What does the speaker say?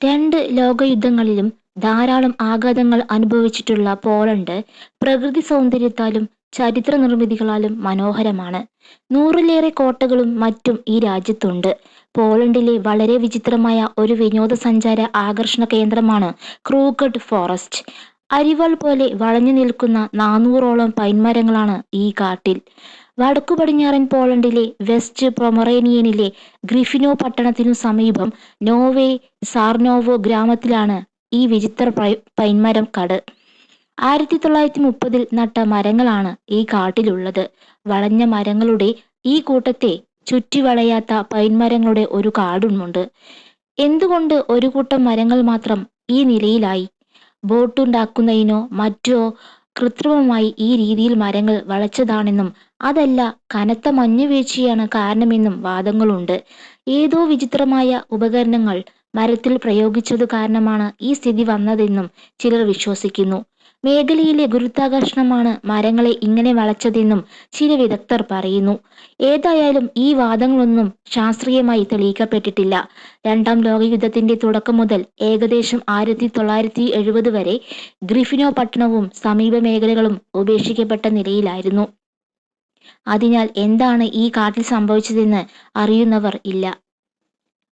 രണ്ട് ലോകയുദ്ധങ്ങളിലും ധാരാളം ആഘാതങ്ങൾ അനുഭവിച്ചിട്ടുള്ള പോളണ്ട് പ്രകൃതി സൗന്ദര്യത്താലും ചരിത്ര നിർമ്മിതികളാലും മനോഹരമാണ്. നൂറിലേറെ കോട്ടകളും മറ്റും ഈ രാജ്യത്തുണ്ട്. പോളണ്ടിലെ വളരെ വിചിത്രമായ ഒരു വിനോദസഞ്ചാര ആകർഷണ കേന്ദ്രമാണ് ക്രൂഗഡ് ഫോറസ്റ്റ്. അരിവാൾ പോലെ വളഞ്ഞു നിൽക്കുന്ന 400ഓളം പൈൻമരങ്ങളാണ് ഈ കാട്ടിൽ. വടക്കു പടിഞ്ഞാറൻ പോളണ്ടിലെ വെസ്റ്റ് പൊമറേനിയനിലെ ഗ്രിഫിനോ പട്ടണത്തിനു സമീപം നോവേ സാർനോവോ ഗ്രാമത്തിലാണ് ഈ വിചിത്ര പൈൻമരം കാട്. 1930-ൽ നട്ട മരങ്ങളാണ് ഈ കാട്ടിലുള്ളത്. വളഞ്ഞ മരങ്ങളുടെ ഈ കൂട്ടത്തെ ചുറ്റി വളയാത്ത പൈൻമരങ്ങളുടെ ഒരു കാടുമുണ്ട്. എന്തുകൊണ്ട് ഒരു കൂട്ടം മരങ്ങൾ മാത്രം ഈ നിലയിലായി? ബോട്ടുണ്ടാക്കുന്നതിനോ മറ്റോ കൃത്രിമമായി ഈ രീതിയിൽ മരങ്ങൾ വളച്ചതാണെന്നും അതല്ല കനത്ത മഞ്ഞുവീഴ്ചയാണ് കാരണമെന്നും വാദങ്ങളുണ്ട്. ഏതോ വിചിത്രമായ ഉപകരണങ്ങൾ മരത്തിൽ പ്രയോഗിച്ചതു കാരണമാണ് ഈ സ്ഥിതി വന്നതെന്നും ചിലർ വിശ്വസിക്കുന്നു. മേഖലയിലെ ഗുരുത്വാകർഷണമാണ് മരങ്ങളെ ഇങ്ങനെ വളച്ചതെന്നും ചില വിദഗ്ധർ പറയുന്നു. ഏതായാലും ഈ വാദങ്ങളൊന്നും ശാസ്ത്രീയമായി തെളിയിക്കപ്പെട്ടിട്ടില്ല. രണ്ടാം ലോകയുദ്ധത്തിന്റെ തുടക്കം മുതൽ ഏകദേശം 1970 വരെ ഗ്രിഫിനോ പട്ടണവും സമീപ മേഖലകളും ഉപേക്ഷിക്കപ്പെട്ട നിലയിലായിരുന്നു. അതിനാൽ എന്താണ് ഈ കാട്ടിൽ സംഭവിച്ചതെന്ന് അറിയുന്നവർ ഇല്ല.